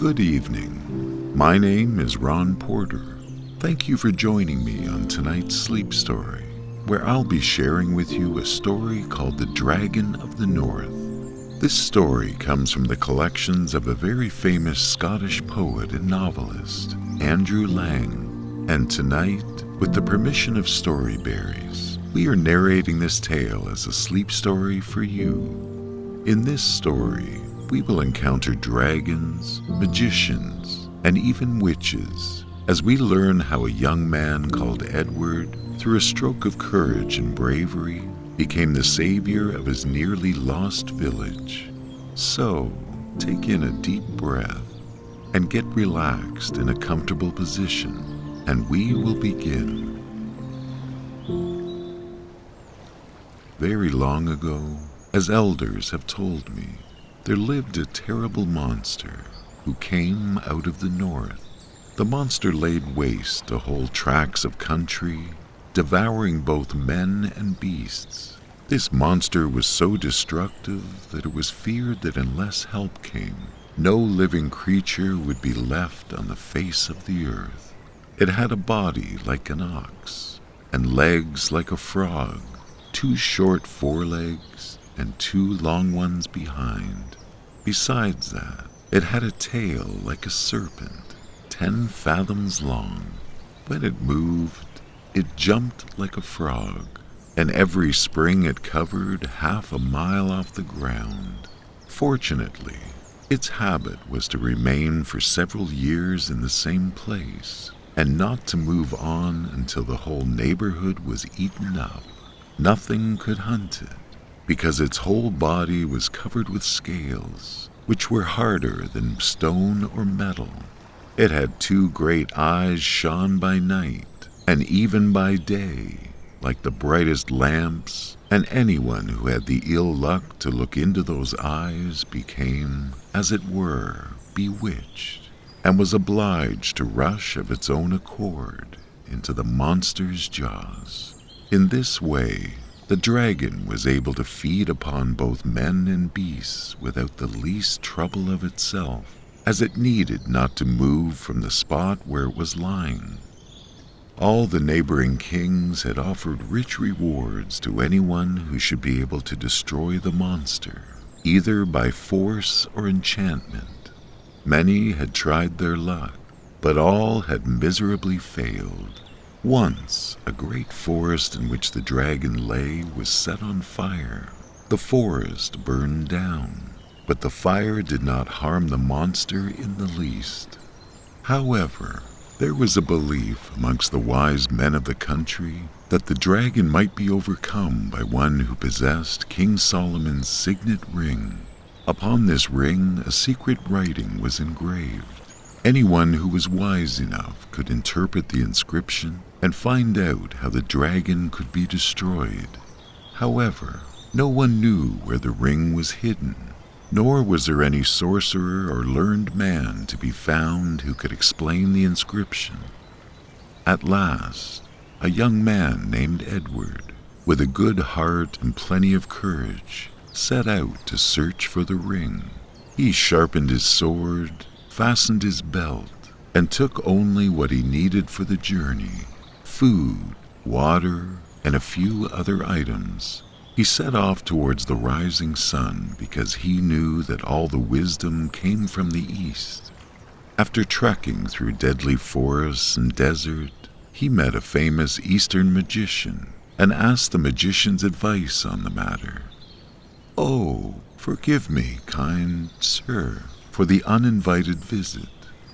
Good evening. My name is Ron Porter. Thank you for joining me on tonight's sleep story, where I'll be sharing with you a story called The Dragon of the North. This story comes from the collections of a very famous Scottish poet and novelist, Andrew Lang, and tonight, with the permission of Storyberries, we are narrating this tale as a sleep story for you. In this story, we will encounter dragons, magicians, and even witches, as we learn how a young man called Edward, through a stroke of courage and bravery, became the savior of his nearly lost village. So, take in a deep breath and get relaxed in a comfortable position, and we will begin. Very long ago, as elders have told me, there lived a terrible monster who came out of the north. The monster laid waste to whole tracts of country, devouring both men and beasts. This monster was so destructive that it was feared that unless help came, no living creature would be left on the face of the earth. It had a body like an ox, and legs like a frog, 2 short forelegs, and 2 long ones behind. Besides that, it had a tail like a serpent, 10 fathoms long. When it moved, it jumped like a frog, and every spring it covered half a mile off the ground. Fortunately, its habit was to remain for several years in the same place, and not to move on until the whole neighborhood was eaten up. Nothing could hunt it, because its whole body was covered with scales, which were harder than stone or metal. It had 2 great eyes shone by night, and even by day, like the brightest lamps, and anyone who had the ill luck to look into those eyes became, as it were, bewitched, and was obliged to rush of its own accord into the monster's jaws. In this way, the dragon was able to feed upon both men and beasts without the least trouble of itself, as it needed not to move from the spot where it was lying. All the neighboring kings had offered rich rewards to anyone who should be able to destroy the monster, either by force or enchantment. Many had tried their luck, but all had miserably failed. Once, a great forest in which the dragon lay was set on fire. The forest burned down, but the fire did not harm the monster in the least. However, there was a belief amongst the wise men of the country that the dragon might be overcome by one who possessed King Solomon's signet ring. Upon this ring, a secret writing was engraved. Anyone who was wise enough could interpret the inscription and find out how the dragon could be destroyed. However, no one knew where the ring was hidden, nor was there any sorcerer or learned man to be found who could explain the inscription. At last, a young man named Edward, with a good heart and plenty of courage, set out to search for the ring. He sharpened his sword, fastened his belt, and took only what he needed for the journey: food, water, and a few other items. He set off towards the rising sun because he knew that all the wisdom came from the east. After trekking through deadly forests and desert, he met a famous Eastern magician and asked the magician's advice on the matter. "Oh, forgive me, kind sir, for the uninvited visit,"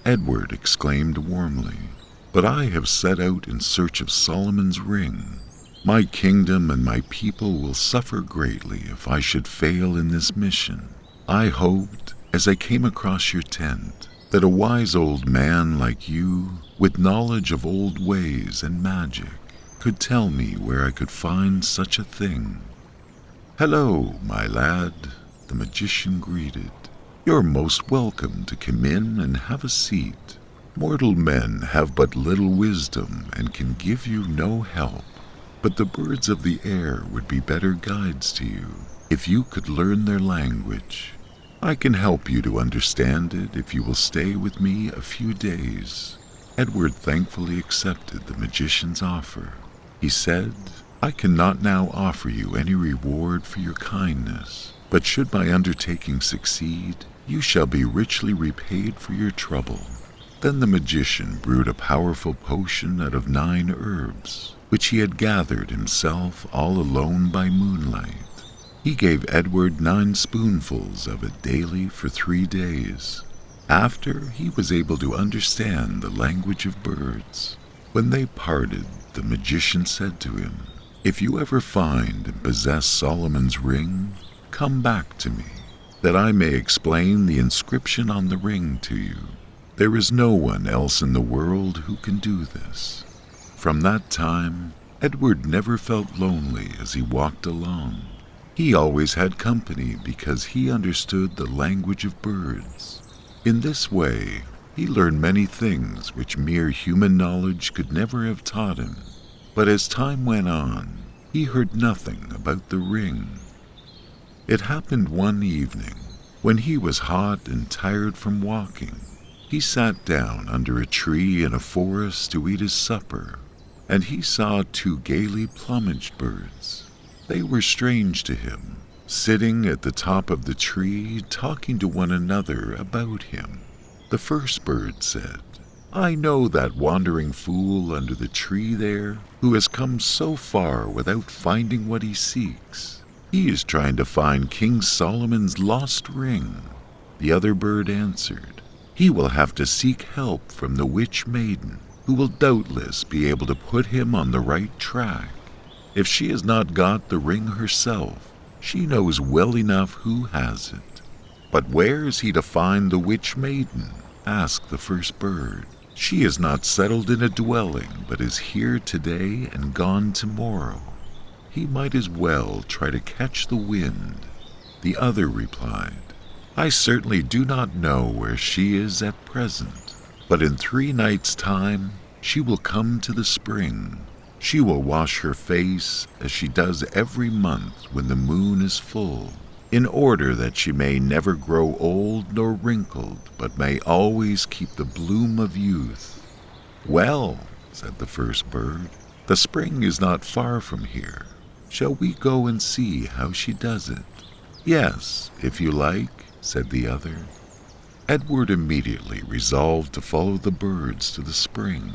Edward exclaimed warmly, "but I have set out in search of Solomon's ring. My kingdom and my people will suffer greatly if I should fail in this mission. I hoped, as I came across your tent, that a wise old man like you, with knowledge of old ways and magic, could tell me where I could find such a thing." "Hello, my lad," the magician greeted. "You're most welcome to come in and have a seat. Mortal men have but little wisdom and can give you no help, but the birds of the air would be better guides to you if you could learn their language. I can help you to understand it if you will stay with me a few days." Edward thankfully accepted the magician's offer. He said, "I cannot now offer you any reward for your kindness, but should my undertaking succeed, you shall be richly repaid for your trouble." Then the magician brewed a powerful potion out of 9 herbs, which he had gathered himself all alone by moonlight. He gave Edward 9 spoonfuls of it daily for 3 days. After, he was able to understand the language of birds. When they parted, the magician said to him, "If you ever find and possess Solomon's ring, come back to me, that I may explain the inscription on the ring to you. There is no one else in the world who can do this." From that time, Edward never felt lonely as he walked along. He always had company because he understood the language of birds. In this way, he learned many things which mere human knowledge could never have taught him. But as time went on, he heard nothing about the ring. It happened one evening, when he was hot and tired from walking. He sat down under a tree in a forest to eat his supper, and he saw 2 gaily plumaged birds. They were strange to him, sitting at the top of the tree talking to one another about him. The first bird said, "I know that wandering fool under the tree there, who has come so far without finding what he seeks. He is trying to find King Solomon's lost ring." The other bird answered, "He will have to seek help from the witch maiden, who will doubtless be able to put him on the right track. If she has not got the ring herself, she knows well enough who has it." "But where is he to find the witch maiden?" asked the first bird. "She is not settled in a dwelling, but is here today and gone tomorrow. He might as well try to catch the wind." The other replied, "I certainly do not know where she is at present, but in 3 nights' time she will come to the spring. She will wash her face as she does every month when the moon is full, in order that she may never grow old nor wrinkled, but may always keep the bloom of youth." "Well," said the first bird, "the spring is not far from here. Shall we go and see how she does it?" "Yes, if you like," said the other. Edward immediately resolved to follow the birds to the spring,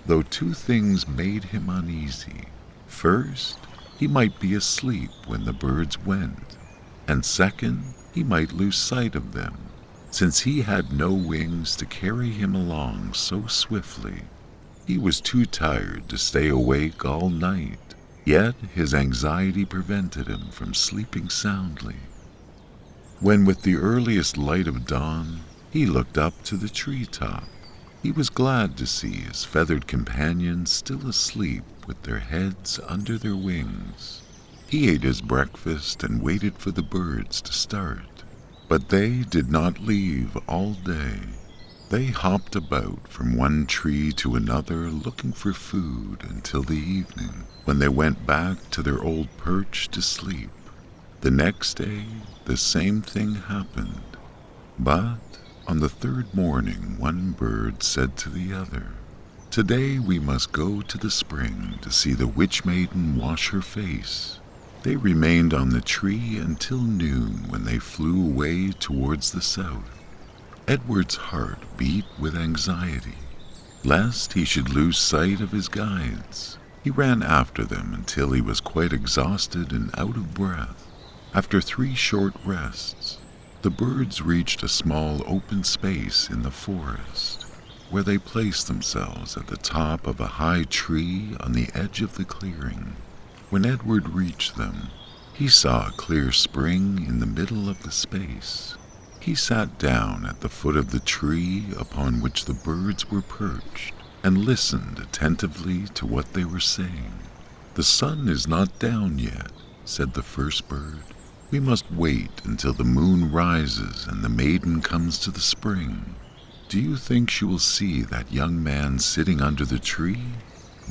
though 2 things made him uneasy. First, he might be asleep when the birds went, and second, he might lose sight of them, since he had no wings to carry him along so swiftly. He was too tired to stay awake all night, yet his anxiety prevented him from sleeping soundly. When with the earliest light of dawn, he looked up to the treetop, he was glad to see his feathered companions still asleep with their heads under their wings. He ate his breakfast and waited for the birds to start, but they did not leave all day. They hopped about from one tree to another looking for food until the evening, when they went back to their old perch to sleep. The next day, the same thing happened, but on the 3rd morning one bird said to the other, "Today we must go to the spring to see the witch maiden wash her face." They remained on the tree until noon, when they flew away towards the south. Edward's heart beat with anxiety, lest he should lose sight of his guides. He ran after them until he was quite exhausted and out of breath. After 3 short rests, the birds reached a small open space in the forest, where they placed themselves at the top of a high tree on the edge of the clearing. When Edward reached them, he saw a clear spring in the middle of the space. He sat down at the foot of the tree upon which the birds were perched, and listened attentively to what they were saying. "The sun is not down yet," said the first bird. "We must wait until the moon rises and the maiden comes to the spring. Do you think she will see that young man sitting under the tree?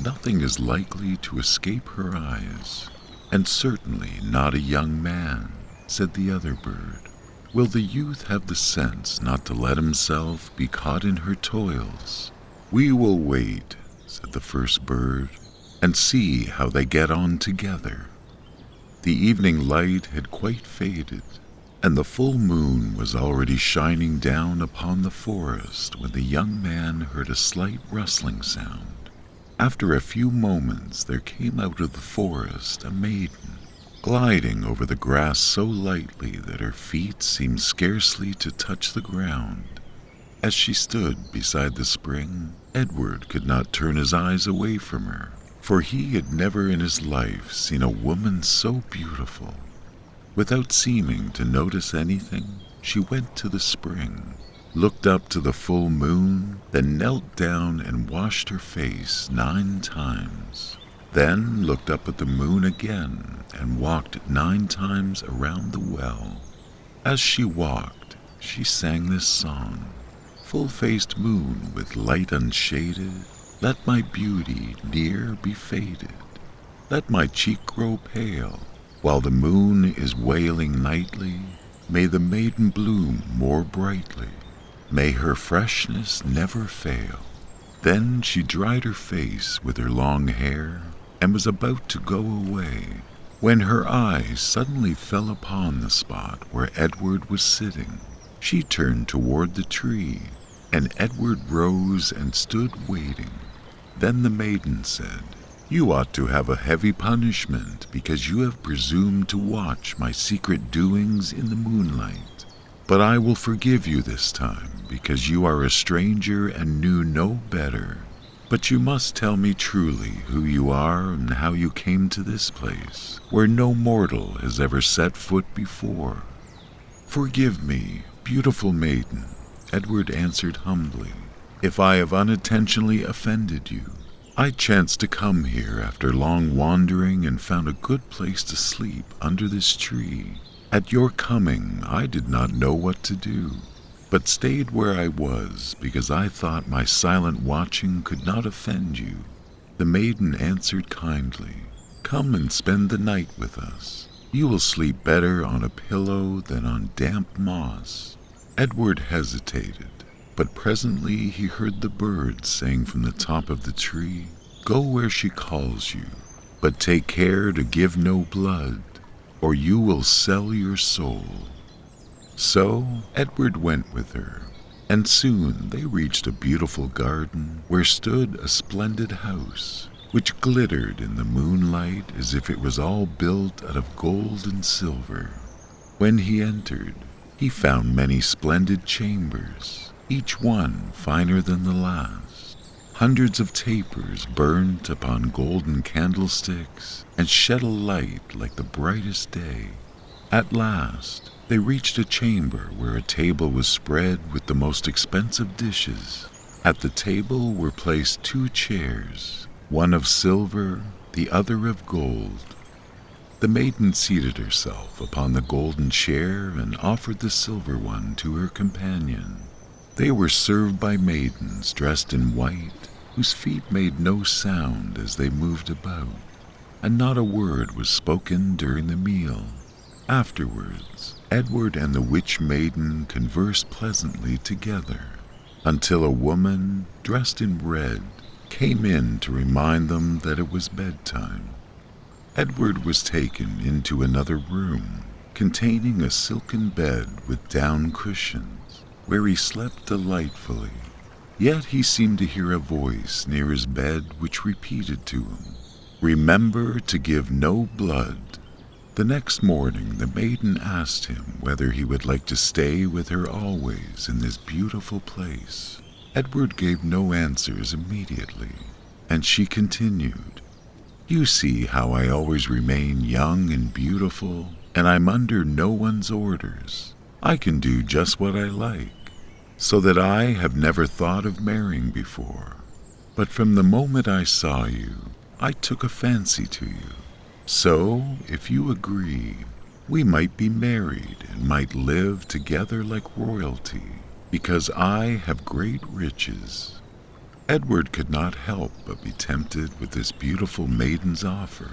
Nothing is likely to escape her eyes." "And certainly not a young man," said the other bird. will the youth have the sense not to let himself be caught in her toils? We will wait, said the first bird, and see how they get on together. The evening light had quite faded, and the full moon was already shining down upon the forest when the young man heard a slight rustling sound. After a few moments there came out of the forest a maiden, gliding over the grass so lightly that her feet seemed scarcely to touch the ground. As she stood beside the spring, Edward could not turn his eyes away from her, for he had never in his life seen a woman so beautiful. Without seeming to notice anything, she went to the spring, looked up to the full moon, then knelt down and washed her face 9 times. Then looked up at the moon again and walked 9 times around the well. As she walked, she sang this song: "Full-faced moon with light unshaded, let my beauty near be faded. Let my cheek grow pale, while the moon is wailing nightly. May the maiden bloom more brightly. May her freshness never fail." Then she dried her face with her long hair and was about to go away, when her eyes suddenly fell upon the spot where Edward was sitting. She turned toward the tree, and Edward rose and stood waiting. Then the maiden said, "You ought to have a heavy punishment because you have presumed to watch my secret doings in the moonlight. But I will forgive you this time because you are a stranger and knew no better. But you must tell me truly who you are and how you came to this place, where no mortal has ever set foot before." "Forgive me, beautiful maiden," Edward answered humbly, "if I have unintentionally offended you. I chanced to come here after long wandering and found a good place to sleep under this tree. At your coming I did not know what to do, but stayed where I was because I thought my silent watching could not offend you." The maiden answered kindly, "Come and spend the night with us. You will sleep better on a pillow than on damp moss." Edward hesitated, but presently he heard the birds saying from the top of the tree, "Go where she calls you, but take care to give no blood, or you will sell your soul." So Edward went with her, and soon they reached a beautiful garden where stood a splendid house, which glittered in the moonlight as if it was all built out of gold and silver. When he entered, he found many splendid chambers, each one finer than the last. Hundreds of tapers burnt upon golden candlesticks and shed a light like the brightest day. At last, they reached a chamber where a table was spread with the most expensive dishes. At the table were placed 2 chairs, one of silver, the other of gold. The maiden seated herself upon the golden chair and offered the silver one to her companion. They were served by maidens dressed in white, whose feet made no sound as they moved about, and not a word was spoken during the meal. Afterwards, Edward and the witch maiden conversed pleasantly together, until a woman, dressed in red, came in to remind them that it was bedtime. Edward was taken into another room, containing a silken bed with down cushions, where he slept delightfully. Yet he seemed to hear a voice near his bed which repeated to him, "Remember to give no blood." The next morning the maiden asked him whether he would like to stay with her always in this beautiful place. Edward gave no answers immediately, and she continued, "You see how I always remain young and beautiful, and I'm under no one's orders. I can do just what I like, so that I have never thought of marrying before. But from the moment I saw you, I took a fancy to you. So, if you agree, we might be married and might live together like royalty, because I have great riches." Edward could not help but be tempted with this beautiful maiden's offer,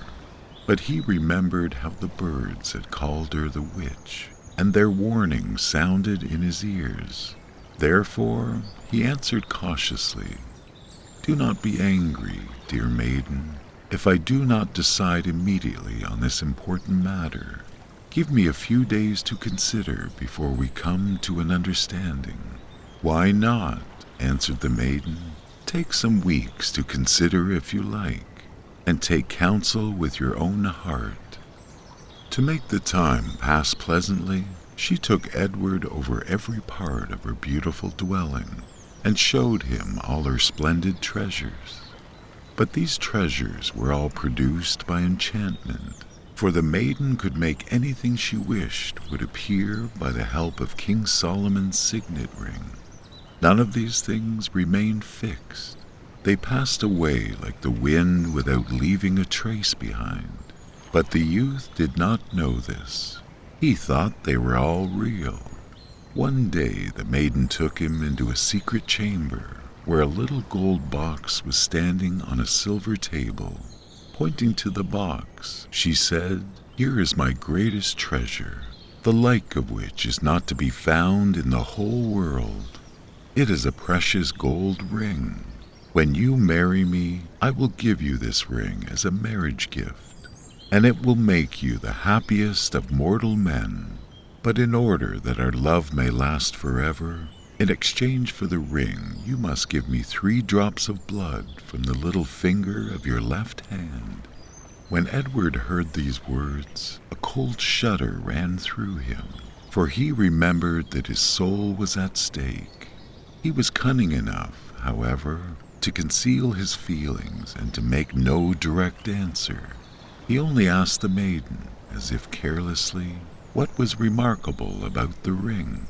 but he remembered how the birds had called her the witch, and their warning sounded in his ears. Therefore, he answered cautiously, "Do not be angry, dear maiden, if I do not decide immediately on this important matter. Give me a few days to consider before we come to an understanding." "Why not?" answered the maiden. "Take some weeks to consider if you like, and take counsel with your own heart." To make the time pass pleasantly, she took Edward over every part of her beautiful dwelling, and showed him all her splendid treasures. But these treasures were all produced by enchantment, for the maiden could make anything she wished would appear by the help of King Solomon's signet ring. None of these things remained fixed. They passed away like the wind without leaving a trace behind. But the youth did not know this. He thought they were all real. One day the maiden took him into a secret chamber where a little gold box was standing on a silver table. Pointing to the box, she said, "Here is my greatest treasure, the like of which is not to be found in the whole world. It is a precious gold ring. When you marry me, I will give you this ring as a marriage gift, and it will make you the happiest of mortal men. But in order that our love may last forever, in exchange for the ring, you must give me 3 drops of blood from the little finger of your left hand." When Edward heard these words, a cold shudder ran through him, for he remembered that his soul was at stake. He was cunning enough, however, to conceal his feelings and to make no direct answer. He only asked the maiden, as if carelessly, what was remarkable about the ring.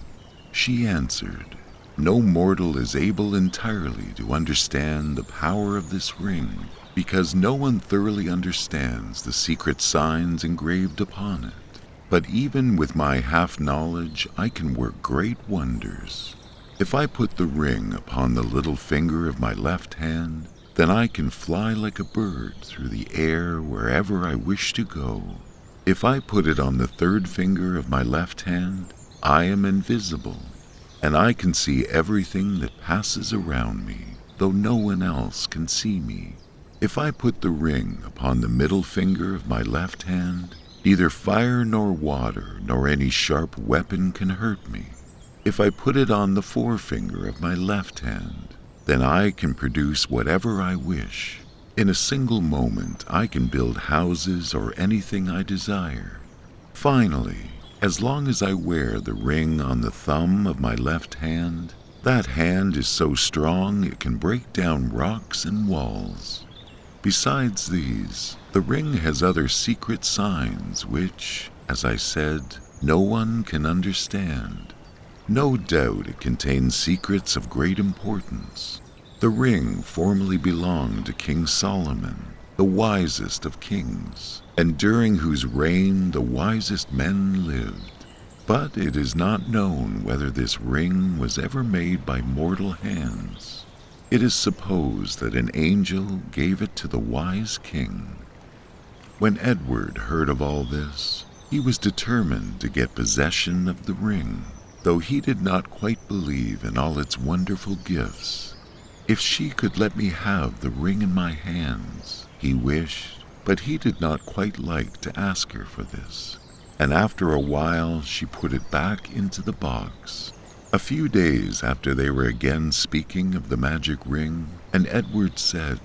She answered, "No mortal is able entirely to understand the power of this ring, because no one thoroughly understands the secret signs engraved upon it. But even with my half-knowledge, I can work great wonders. If I put the ring upon the little finger of my left hand, then I can fly like a bird through the air wherever I wish to go. If I put it on the 3rd finger of my left hand, I am invisible, and I can see everything that passes around me, though no one else can see me. If I put the ring upon the middle finger of my left hand, neither fire nor water nor any sharp weapon can hurt me. If I put it on the forefinger of my left hand, then I can produce whatever I wish. In a single moment I can build houses or anything I desire. Finally, as long as I wear the ring on the thumb of my left hand, that hand is so strong it can break down rocks and walls. Besides these, the ring has other secret signs which, as I said, no one can understand. No doubt it contains secrets of great importance. The ring formerly belonged to King Solomon, the wisest of kings, and during whose reign the wisest men lived. But it is not known whether this ring was ever made by mortal hands. It is supposed that an angel gave it to the wise king. When Edward heard of all this, he was determined to get possession of the ring, though he did not quite believe in all its wonderful gifts. If she could let me have the ring in my hands, he wished, but he did not quite like to ask her for this, and after a while she put it back into the box. A few days after they were again speaking of the magic ring, and Edward said,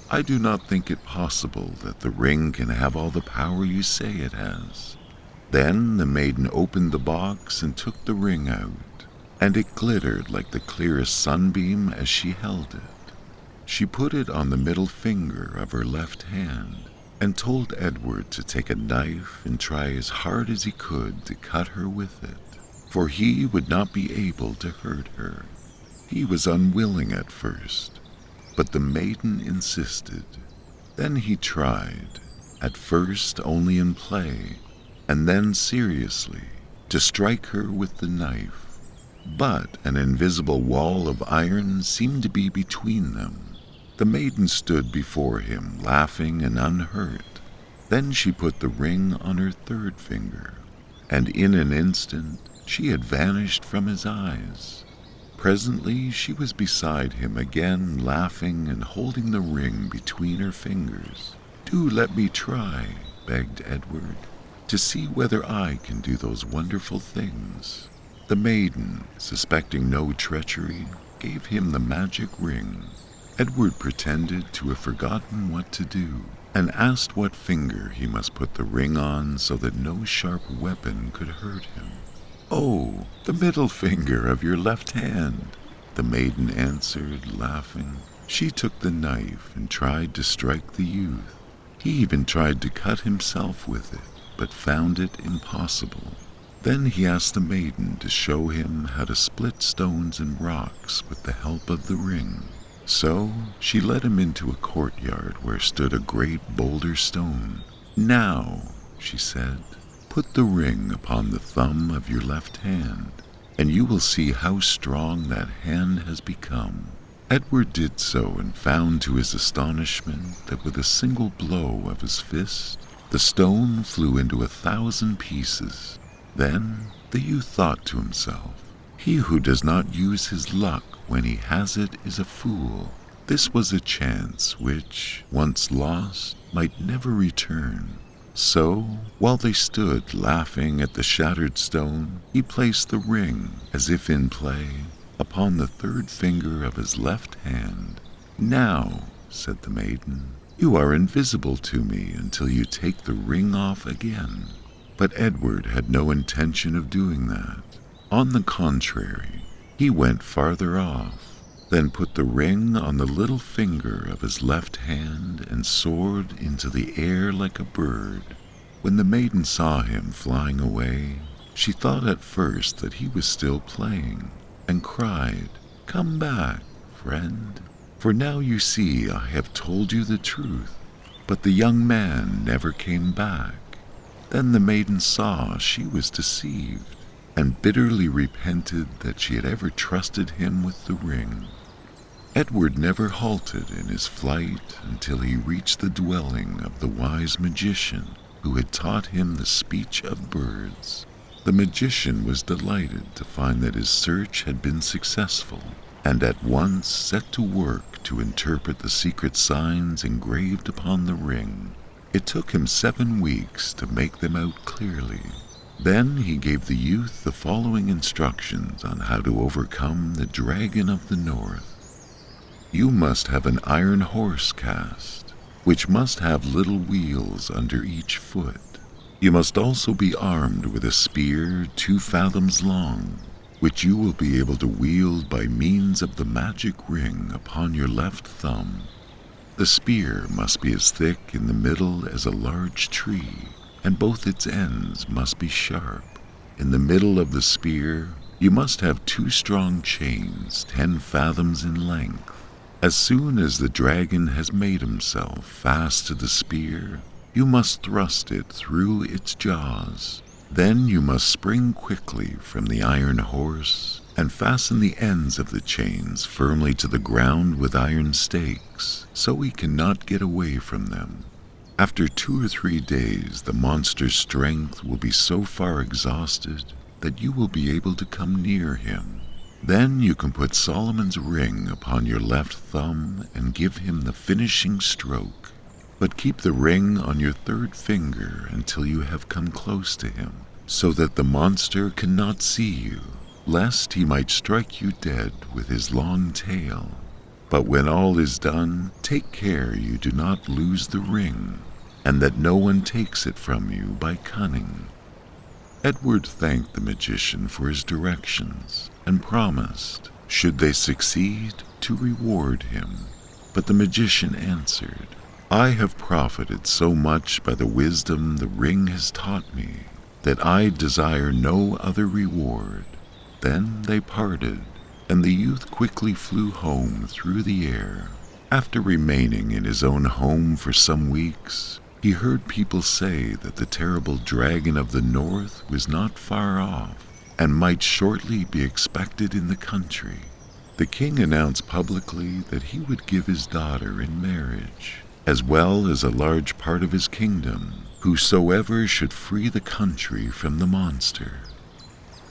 "I do not think it possible that the ring can have all the power you say it has." Then the maiden opened the box and took the ring out, and it glittered like the clearest sunbeam as she held it. She put it on the middle finger of her left hand, and told Edward to take a knife and try as hard as he could to cut her with it, for he would not be able to hurt her. He was unwilling at first, but the maiden insisted. Then he tried, at first only in play, and then seriously, to strike her with the knife. But an invisible wall of iron seemed to be between them. The maiden stood before him, laughing and unhurt. Then she put the ring on her 3rd finger, and in an instant she had vanished from his eyes. Presently she was beside him again, laughing and holding the ring between her fingers. "Do let me try," begged Edward, "to see whether I can do those wonderful things." The maiden, suspecting no treachery, gave him the magic ring. Edward pretended to have forgotten what to do, and asked what finger he must put the ring on so that no sharp weapon could hurt him. "Oh, the middle finger of your left hand," the maiden answered, laughing. She took the knife and tried to strike the youth. He even tried to cut himself with it, but found it impossible. Then he asked the maiden to show him how to split stones and rocks with the help of the ring. So she led him into a courtyard where stood a great boulder stone. "Now," she said, "put the ring upon the thumb of your left hand, and you will see how strong that hand has become." Edward did so, and found to his astonishment that with a single blow of his fist, the stone flew into 1,000 pieces. Then the youth thought to himself, "He who does not use his luck when he has it is a fool." This was a chance which, once lost, might never return. So, while they stood laughing at the shattered stone, he placed the ring, as if in play, upon the third finger of his left hand. "Now," said the maiden, "you are invisible to me until you take the ring off again." But Edward had no intention of doing that. On the contrary, he went farther off, then put the ring on the little finger of his left hand and soared into the air like a bird. When the maiden saw him flying away, she thought at first that he was still playing, and cried, "Come back, friend, for now you see I have told you the truth." But the young man never came back. Then the maiden saw she was deceived, and bitterly repented that she had ever trusted him with the ring. Edward never halted in his flight until he reached the dwelling of the wise magician who had taught him the speech of birds. The magician was delighted to find that his search had been successful, and at once set to work to interpret the secret signs engraved upon the ring. It took him 7 weeks to make them out clearly. Then he gave the youth the following instructions on how to overcome the Dragon of the North. "You must have an iron horse cast, which must have little wheels under each foot. You must also be armed with a spear 2 fathoms long, which you will be able to wield by means of the magic ring upon your left thumb. The spear must be as thick in the middle as a large tree, and both its ends must be sharp. In the middle of the spear you must have 2 strong chains 10 fathoms in length. As soon as the dragon has made himself fast to the spear, you must thrust it through its jaws. Then you must spring quickly from the iron horse and fasten the ends of the chains firmly to the ground with iron stakes, so he cannot get away from them. After 2 or 3 days, the monster's strength will be so far exhausted that you will be able to come near him. Then you can put Solomon's ring upon your left thumb and give him the finishing stroke. But keep the ring on your 3rd finger until you have come close to him, so that the monster cannot see you, lest he might strike you dead with his long tail. But when all is done, take care you do not lose the ring, and that no one takes it from you by cunning." Edward thanked the magician for his directions, and promised, should they succeed, to reward him. But the magician answered, "I have profited so much by the wisdom the ring has taught me, that I desire no other reward." Then they parted, and the youth quickly flew home through the air. After remaining in his own home for some weeks, he heard people say that the terrible Dragon of the North was not far off, and might shortly be expected in the country. The king announced publicly that he would give his daughter in marriage, as well as a large part of his kingdom, whosoever should free the country from the monster.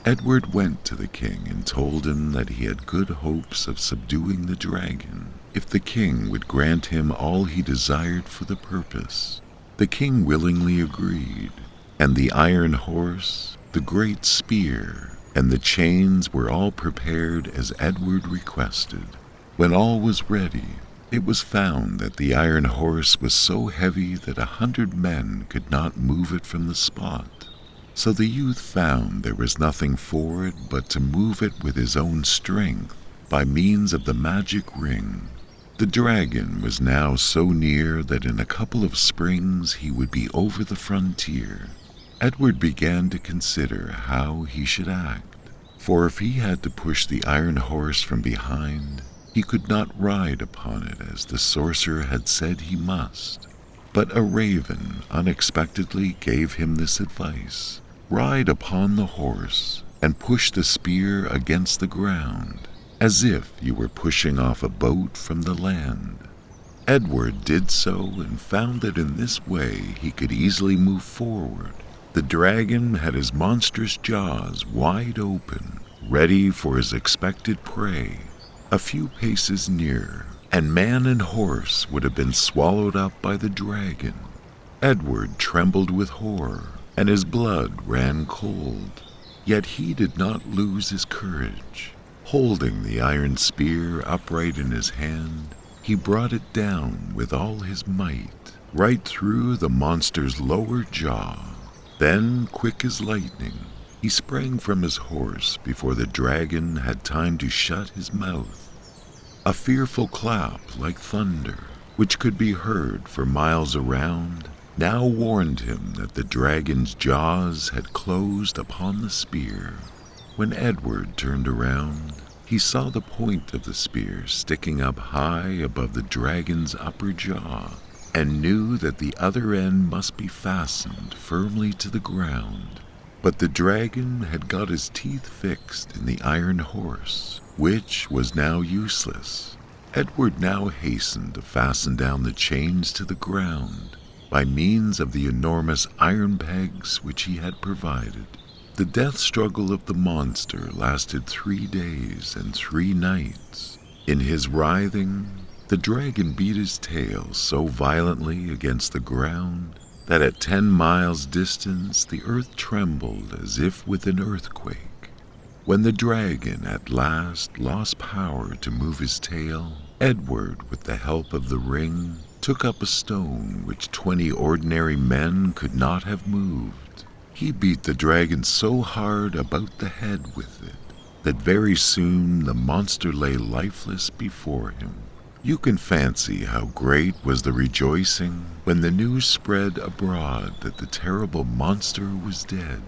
Edward went to the king and told him that he had good hopes of subduing the dragon if the king would grant him all he desired for the purpose. The king willingly agreed, and the iron horse, the great spear, and the chains were all prepared as Edward requested. When all was ready, it was found that the iron horse was so heavy that 100 men could not move it from the spot. So the youth found there was nothing for it but to move it with his own strength by means of the magic ring. The dragon was now so near that in a couple of springs he would be over the frontier. Edward began to consider how he should act, for if he had to push the iron horse from behind, he could not ride upon it as the sorcerer had said he must. But a raven unexpectedly gave him this advice: ride upon the horse and push the spear against the ground, as if you were pushing off a boat from the land. Edward did so and found that in this way he could easily move forward. The dragon had his monstrous jaws wide open, ready for his expected prey. A few paces nearer, and man and horse would have been swallowed up by the dragon. Edward trembled with horror, and his blood ran cold. Yet he did not lose his courage. Holding the iron spear upright in his hand, he brought it down with all his might, right through the monster's lower jaw. Then, quick as lightning, he sprang from his horse before the dragon had time to shut his mouth. A fearful clap like thunder, which could be heard for miles around, now warned him that the dragon's jaws had closed upon the spear. When Edward turned around, he saw the point of the spear sticking up high above the dragon's upper jaw, and knew that the other end must be fastened firmly to the ground. But the dragon had got his teeth fixed in the iron horse, which was now useless. Edward now hastened to fasten down the chains to the ground by means of the enormous iron pegs which he had provided. The death struggle of the monster lasted 3 days and 3 nights. In his writhing, the dragon beat his tail so violently against the ground that at 10 miles distance the earth trembled as if with an earthquake. When the dragon at last lost power to move his tail, Edward, with the help of the ring, took up a stone which 20 ordinary men could not have moved. He beat the dragon so hard about the head with it that very soon the monster lay lifeless before him. You can fancy how great was the rejoicing when the news spread abroad that the terrible monster was dead.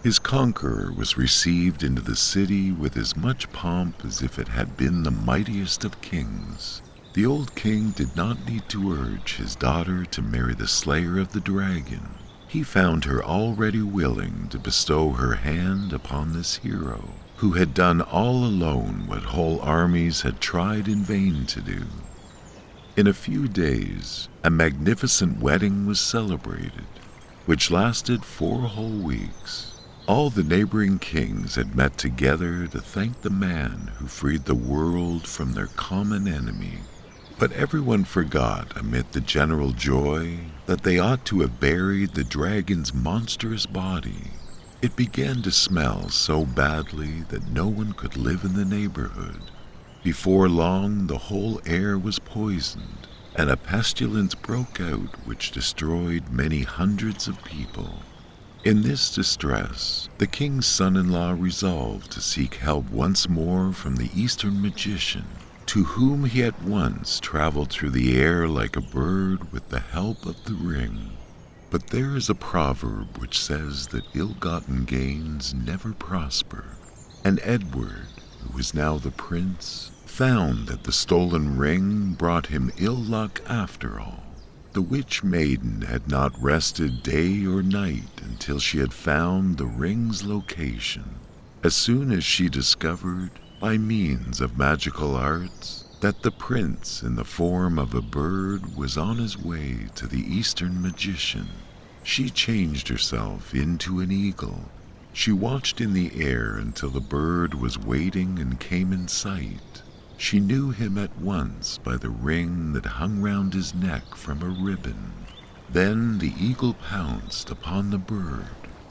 His conqueror was received into the city with as much pomp as if it had been the mightiest of kings. The old king did not need to urge his daughter to marry the slayer of the dragon. He found her already willing to bestow her hand upon this hero, who had done all alone what whole armies had tried in vain to do. In a few days, a magnificent wedding was celebrated, which lasted 4 whole weeks. All the neighboring kings had met together to thank the man who freed the world from their common enemy. But everyone forgot, amid the general joy, that they ought to have buried the dragon's monstrous body. It began to smell so badly that no one could live in the neighborhood. Before long, the whole air was poisoned, and a pestilence broke out which destroyed many hundreds of people. In this distress, the king's son-in-law resolved to seek help once more from the Eastern magician, to whom he at once traveled through the air like a bird with the help of the ring. But there is a proverb which says that ill-gotten gains never prosper, and Edward, who was now the prince, found that the stolen ring brought him ill luck after all. The witch maiden had not rested day or night until she had found the ring's location. As soon as she discovered, by means of magical arts, that the prince in the form of a bird was on his way to the Eastern magician, She changed herself into an eagle. She watched in the air until the bird was waiting and came in sight. She knew him at once by the ring that hung round his neck from a ribbon. Then the eagle pounced upon the bird,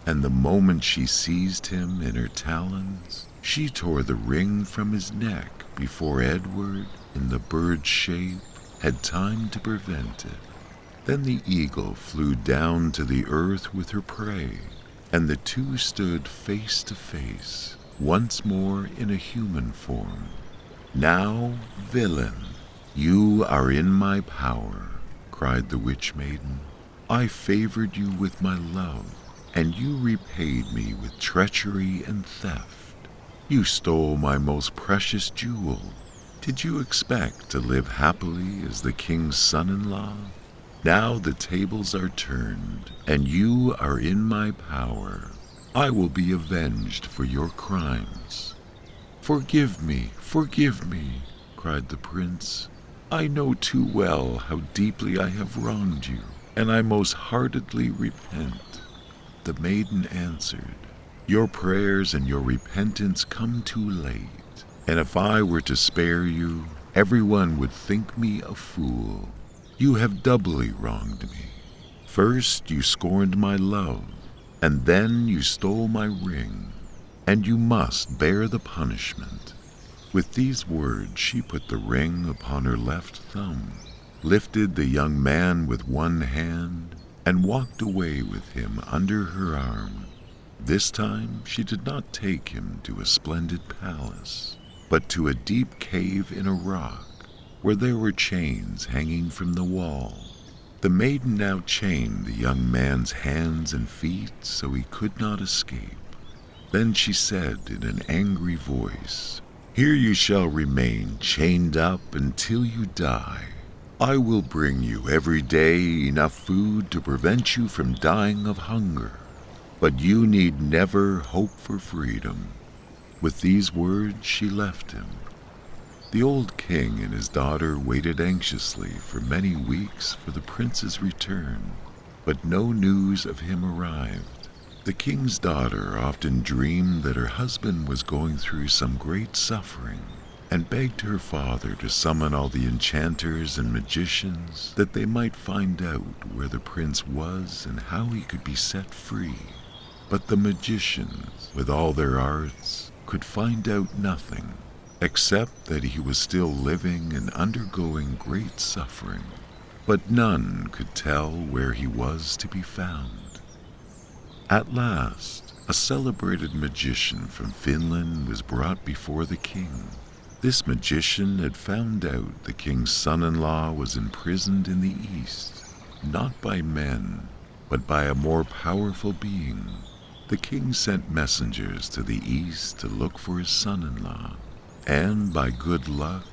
and the moment she seized him in her talons, she tore the ring from his neck before Edward, in the bird's shape, had time to prevent it. Then the eagle flew down to the earth with her prey, and the two stood face to face, once more in a human form. "Now, villain, you are in my power," cried the witch maiden. "I favored you with my love, and you repaid me with treachery and theft. You stole my most precious jewel. Did you expect to live happily as the king's son-in-law? Now the tables are turned, and you are in my power. I will be avenged for your crimes." Forgive me, cried the prince. "I know too well how deeply I have wronged you, and I most heartedly repent." The maiden answered, "Your prayers and your repentance come too late, and if I were to spare you, everyone would think me a fool. You have doubly wronged me. First you scorned my love, and then you stole my ring, and you must bear the punishment." With these words she put the ring upon her left thumb, lifted the young man with one hand, and walked away with him under her arm. This time she did not take him to a splendid palace, but to a deep cave in a rock, where there were chains hanging from the wall. The maiden now chained the young man's hands and feet so he could not escape. Then she said in an angry voice, "Here you shall remain chained up until you die. I will bring you every day enough food to prevent you from dying of hunger, but you need never hope for freedom." With these words she left him. The old king and his daughter waited anxiously for many weeks for the prince's return, but no news of him arrived. The king's daughter often dreamed that her husband was going through some great suffering, and begged her father to summon all the enchanters and magicians that they might find out where the prince was and how he could be set free. But the magicians, with all their arts, could find out nothing, except that he was still living and undergoing great suffering, but none could tell where he was to be found. At last, a celebrated magician from Finland was brought before the king. This magician had found out the king's son-in-law was imprisoned in the east, not by men, but by a more powerful being. The king sent messengers to the east to look for his son-in-law, and by good luck,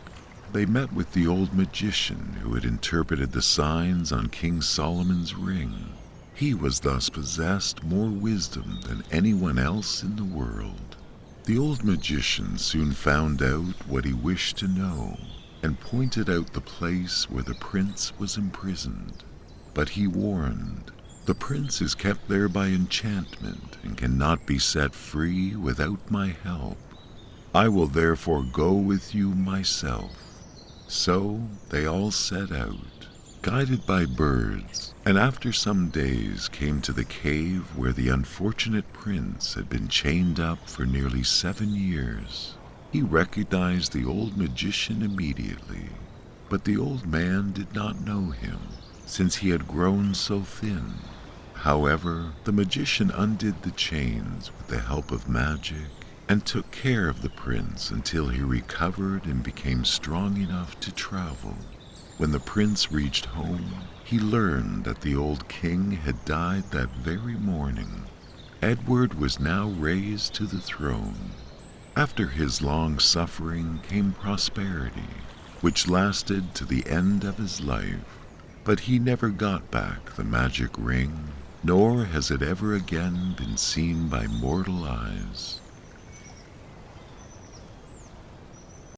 they met with the old magician who had interpreted the signs on King Solomon's ring. He was thus possessed more wisdom than anyone else in the world. The old magician soon found out what he wished to know, and pointed out the place where the prince was imprisoned. But he warned, "The prince is kept there by enchantment and cannot be set free without my help. I will therefore go with you myself." So they all set out, guided by birds, and after some days came to the cave where the unfortunate prince had been chained up for nearly 7 years. He recognized the old magician immediately, but the old man did not know him, since he had grown so thin. However, the magician undid the chains with the help of magic, and took care of the prince until he recovered and became strong enough to travel. When the prince reached home, he learned that the old king had died that very morning. Edward was now raised to the throne. After his long suffering came prosperity, which lasted to the end of his life. But he never got back the magic ring, nor has it ever again been seen by mortal eyes.